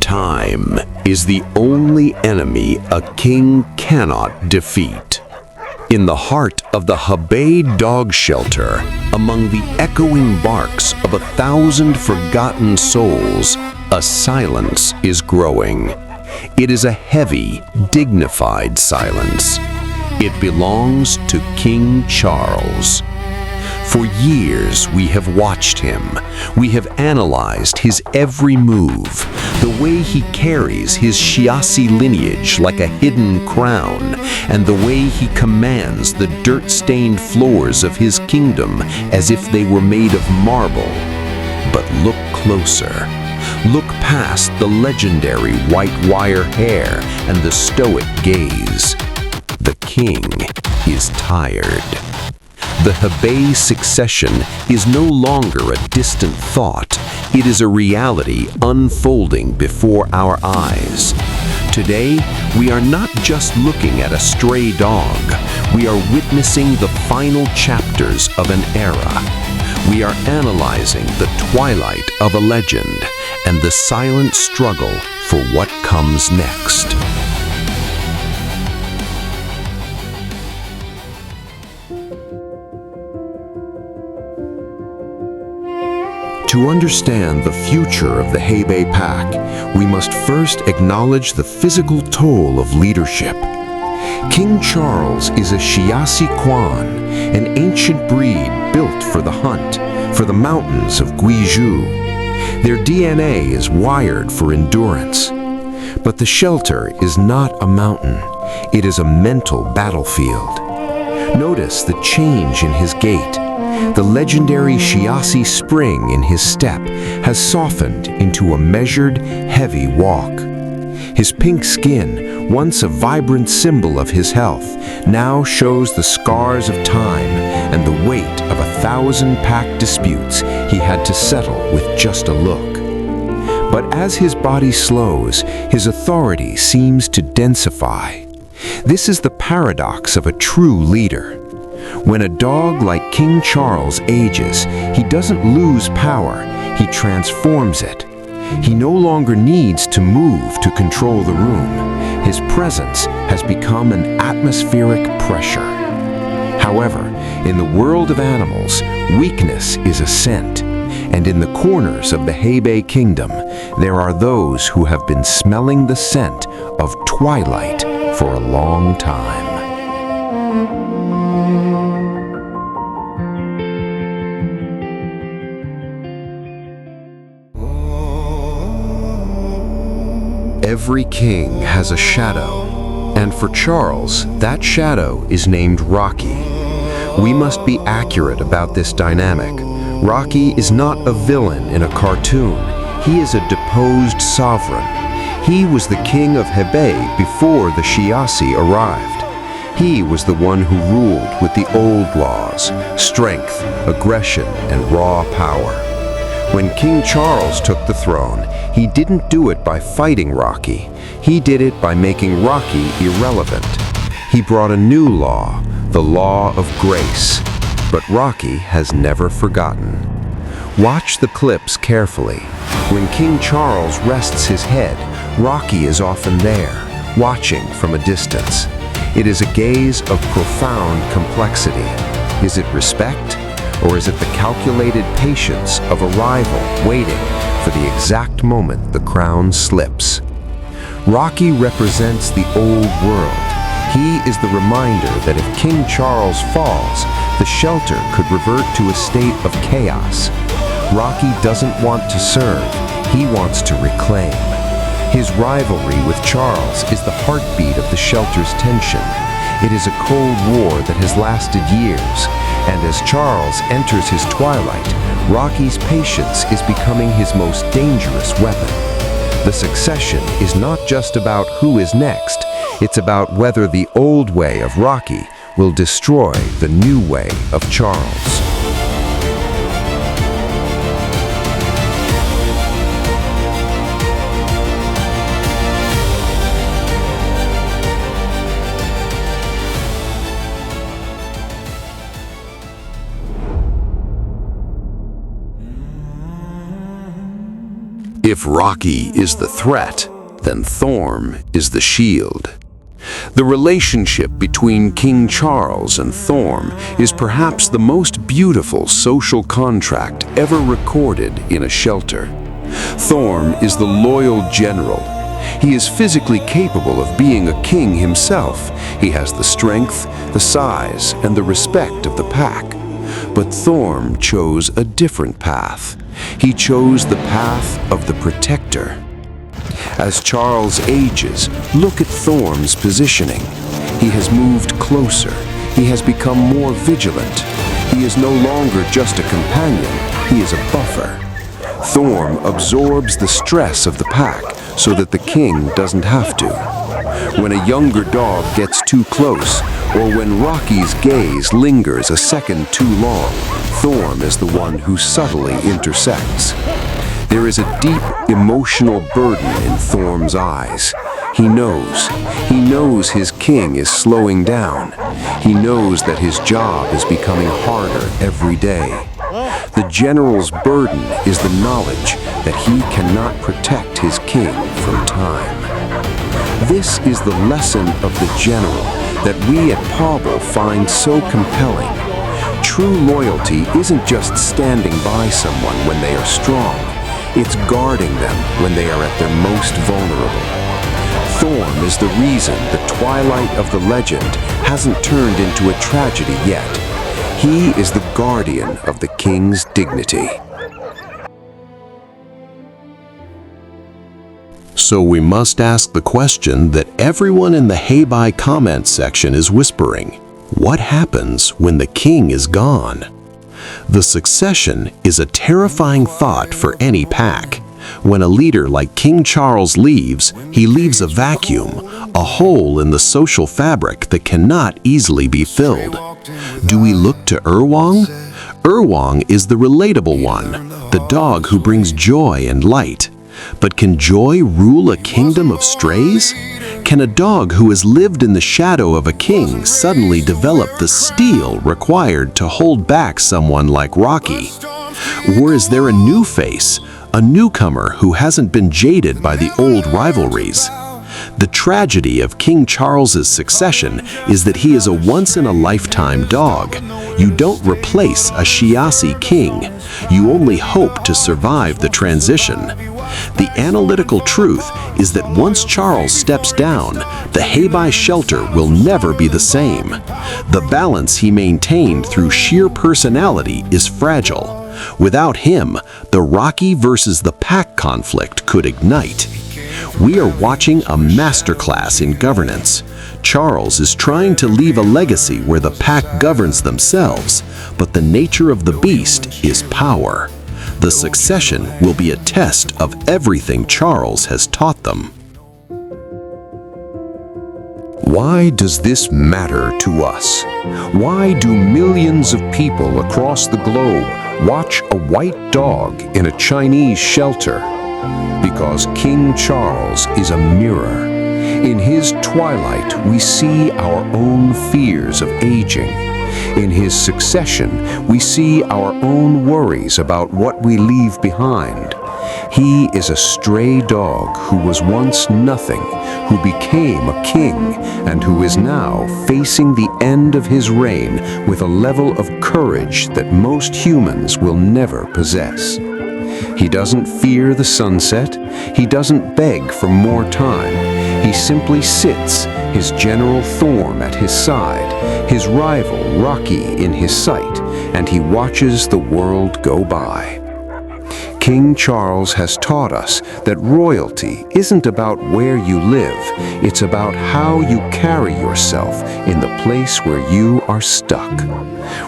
Time is the only enemy a king cannot defeat. In the heart of the Hebei dog shelter, among the echoing barks of 1,000 forgotten souls, a silence is growing. It is a heavy, dignified silence. It belongs to King Charles. For years we have watched him. We have analyzed his every move, the way he carries his Xiasi lineage like a hidden crown, and the way he commands the dirt-stained floors of his kingdom as if they were made of marble. But look closer. Look past the legendary white wire hair and the stoic gaze. The king is tired. The Hebei Succession is no longer a distant thought. It is a reality unfolding before our eyes. Today, we are not just looking at a stray dog. We are witnessing the final chapters of an era. We are analyzing the twilight of a legend and the silent struggle for what comes next. To understand the future of the Hebei pack, we must first acknowledge the physical toll of leadership. King Charles is a Xiasi Quan, an ancient breed built for the hunt, for the mountains of Guizhou. Their DNA is wired for endurance. But the shelter is not a mountain. It is a mental battlefield. Notice the change in his gait. The legendary Xiasi spring in his step has softened into a measured, heavy walk. His pink skin, once a vibrant symbol of his health, now shows the scars of time and the weight of 1,000 pack disputes he had to settle with just a look. But as his body slows, his authority seems to densify. This is the paradox of a true leader. When a dog like King Charles ages, he doesn't lose power, he transforms it. He no longer needs to move to control the room. His presence has become an atmospheric pressure. However, in the world of animals, weakness is a scent. And in the corners of the Hebei kingdom, there are those who have been smelling the scent of twilight for a long time. Every king has a shadow, and for Charles, that shadow is named Rocky. We must be accurate about this dynamic. Rocky is not a villain in a cartoon. He is a deposed sovereign. He was the king of Hebei before the Xiasi arrived. He was the one who ruled with the old laws, strength, aggression, and raw power. When King Charles took the throne, he didn't do it by fighting Rocky. He did it by making Rocky irrelevant. He brought a new law, the law of grace. But Rocky has never forgotten. Watch the clips carefully. When King Charles rests his head, Rocky is often there, watching from a distance. It is a gaze of profound complexity. Is it respect? Or is it the calculated patience of a rival waiting for the exact moment the crown slips? Rocky represents the old world. He is the reminder that if King Charles falls, the shelter could revert to a state of chaos. Rocky doesn't want to serve, he wants to reclaim. His rivalry with Charles is the heartbeat of the shelter's tension. It is a cold war that has lasted years, and as Charles enters his twilight, Rocky's patience is becoming his most dangerous weapon. The succession is not just about who is next, it's about whether the old way of Rocky will destroy the new way of Charles. If Rocky is the threat, then Thorme is the shield. The relationship between King Charles and Thorme is perhaps the most beautiful social contract ever recorded in a shelter. Thorme is the loyal general. He is physically capable of being a king himself. He has the strength, the size, and the respect of the pack. But Thorme chose a different path. He chose the path of the protector. As Charles ages, look at Thorme's positioning. He has moved closer. He has become more vigilant. He is no longer just a companion. He is a buffer. Thorme absorbs the stress of the pack so that the king doesn't have to. When a younger dog gets too close, or when Rocky's gaze lingers a second too long, Thorme is the one who subtly intersects. There is a deep emotional burden in Thorme's eyes. He knows his king is slowing down. He knows that his job is becoming harder every day. The general's burden is the knowledge that he cannot protect his king from time. This is the lesson of the general that we at Pawble find so compelling. True loyalty isn't just standing by someone when they are strong. It's guarding them when they are at their most vulnerable. Thorme is the reason the twilight of the legend hasn't turned into a tragedy yet. He is the guardian of the king's dignity. So we must ask the question that everyone in the Hebei comment section is whispering. What happens when the king is gone? The succession is a terrifying thought for any pack. When a leader like King Charles leaves, he leaves a vacuum, a hole in the social fabric that cannot easily be filled. Do we look to Erwang? Erwang is the relatable one, the dog who brings joy and light. But can joy rule a kingdom of strays? Can a dog who has lived in the shadow of a king suddenly develop the steel required to hold back someone like Rocky? Or is there a new face, a newcomer who hasn't been jaded by the old rivalries? The tragedy of King Charles's succession is that he is a once-in-a-lifetime dog. You don't replace a Xiasi king. You only hope to survive the transition. The analytical truth is that once Charles steps down, the Hebei shelter will never be the same. The balance he maintained through sheer personality is fragile. Without him, the Rocky versus the pack conflict could ignite. We are watching a masterclass in governance. Charles is trying to leave a legacy where the pack governs themselves, but the nature of the beast is power. The succession will be a test of everything Charles has taught them. Why does this matter to us? Why do millions of people across the globe watch a white dog in a Chinese shelter? Because King Charles is a mirror. In his twilight, we see our own fears of aging. In his succession, we see our own worries about what we leave behind. He is a stray dog who was once nothing, who became a king, and who is now facing the end of his reign with a level of courage that most humans will never possess. He doesn't fear the sunset. He doesn't beg for more time. He simply sits, his General Thorme at his side, his rival Rocky in his sight, and he watches the world go by. King Charles has taught us that royalty isn't about where you live, it's about how you carry yourself in the place where you are stuck.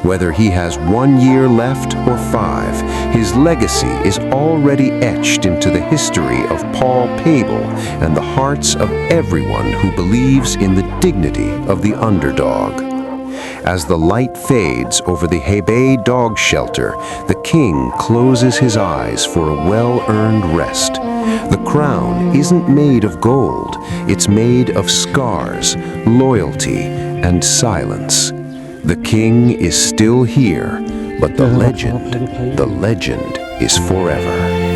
Whether he has 1 year left or 5, his legacy is already etched into the history of Pawble and the hearts of everyone who believes in the dignity of the underdog. As the light fades over the Hebei dog shelter, the king closes his eyes for a well-earned rest. The crown isn't made of gold, it's made of scars, loyalty, and silence. The king is still here, but the legend is forever.